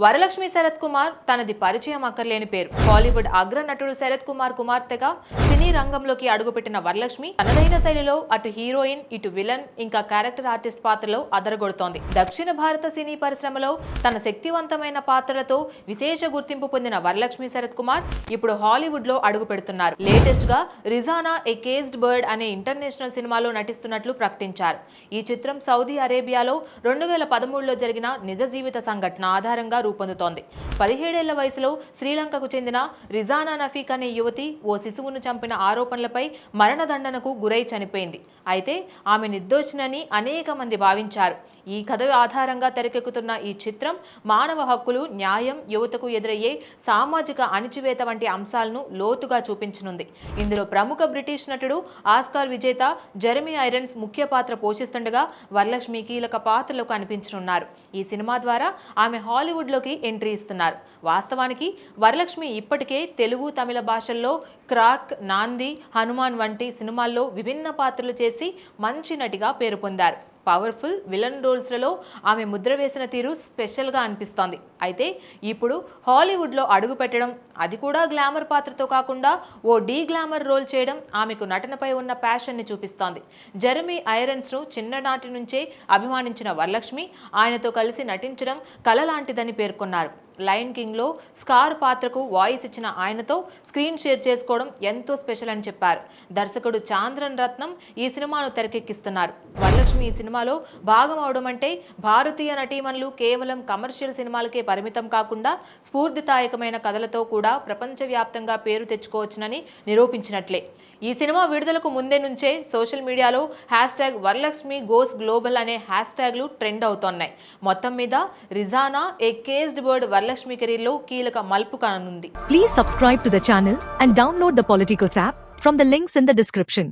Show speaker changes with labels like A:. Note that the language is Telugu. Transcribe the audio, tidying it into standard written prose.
A: వరలక్ష్మి శరత్ కుమార్ తనది పరిచయం అక్కర్లేని పేరు. బాలీవుడ్ అగ్ర నటుడు శరత్ కుమార్ కుమార్తెగా సినీ రంగంలోకి అడుగుపెట్టిన వరలక్ష్మి తనదైన శైలిలో అటు హీరోయిన్, ఇటు విలన్, ఇంకా క్యారెక్టర్ ఆర్టిస్ట్ పాత్రలో అదరగొడుతోంది. దక్షిణ భారత సినీ పరిశ్రమలో తన శక్తివంతమైన పాత్రలతో విశేష గుర్తింపు పొందిన వరలక్ష్మి శరత్ కుమార్ ఇప్పుడు హాలీవుడ్ లో అడుగు పెడుతున్నారు. లేటెస్ట్ గా రిజానా ఏ కేజ్డ్ బర్డ్ అనే ఇంటర్నేషనల్ సినిమాలో నటిస్తున్నట్లు ప్రకటించారు. ఈ చిత్రం సౌదీ అరేబియాలో 2013లో జరిగిన నిజ జీవిత సంఘటన ఆధారంగా రూపొందుతోంది. 17 ఏళ్ల వయసులో శ్రీలంకకు చెందిన రిజానా నఫీక్ అనే యువతి ఓ శిశువును చంపిన ఆరోపణలపై మరణదండనకు గురై చనిపోయింది. అయితే ఆమె నిర్దోషినని అనేక మంది భావించారు. ఈ కథ ఆధారంగా తెరకెక్కుతున్న ఈ చిత్రం మానవ హక్కులు, న్యాయం, యువతకు ఎదురయ్యే సామాజిక అణిచివేత వంటి అంశాలను లోతుగా చూపించనుంది. ఇందులో ప్రముఖ బ్రిటిష్ నటుడు, ఆస్కార్ విజేత జెరెమీ ఐరన్స్ ముఖ్య పాత్ర పోషిస్తుండగా వరలక్ష్మి కీలక పాత్రలో కనిపించనున్నారు. ఈ సినిమా ద్వారా ఆమె హాలీవుడ్ లోకి ఎంట్రీ ఇస్తున్నారు. వాస్తవానికి వరలక్ష్మి ఇప్పటికే తెలుగు, తమిళ భాషల్లో క్రాక్, నాంది, హనుమాన్ వంటి సినిమాల్లో విభిన్న పాత్రలు చేసి మంచి నటిగా పేరు పొందారు. పవర్ఫుల్ విలన్ రోల్స్లలో ఆమె ముద్ర వేసిన తీరు స్పెషల్గా అనిపిస్తోంది. అయితే ఇప్పుడు హాలీవుడ్లో అడుగు పెట్టడం, అది కూడా గ్లామర్ పాత్రతో కాకుండా ఓ డీ గ్లామర్ రోల్ చేయడం ఆమెకు నటనపై ఉన్న ప్యాషన్ని చూపిస్తోంది. జెరెమీ ఐరన్స్ను చిన్ననాటి నుంచే అభిమానించిన వరలక్ష్మి ఆయనతో కలిసి నటించడం కల లాంటిదని పేర్కొన్నారు. లయన్ కింగ్లో స్కార్ పాత్రకు వాయిస్ ఇచ్చిన ఆయనతో స్క్రీన్ షేర్ చేసుకోవడం ఎంతో స్పెషల్ అని చెప్పారు. దర్శకుడు చాంద్రన్ రత్నం ఈ సినిమాను తెరకెక్కిస్తున్నారు. వరలక్ష్మి ఈ సినిమాలో భాగం అవడం అంటే భారతీయ నటీమణులు కేవలం కమర్షియల్ సినిమాలకే పరిమితం కాకుండా స్ఫూర్తిదాయకమైన కథలతో కూడా ప్రపంచవ్యాప్తంగా పేరు తెచ్చుకోవచ్చునని నిరూపించినట్లే. ఈ సినిమా విడుదలకు ముందే నుంచే సోషల్ మీడియాలో #వరలక్ష్మి గోస్ గ్లోబల్ అనే హ్యాష్ట్యాగ్లు ట్రెండ్ అవుతున్నాయి. మొత్తం మీద రిజానా ఏ కేజ్డ్ బర్డ్ వరలక్ష్మి కెరీర్లో కీలక మలుపు కానుంది.
B: Please subscribe to the channel and download the Politicos app from the links in the description.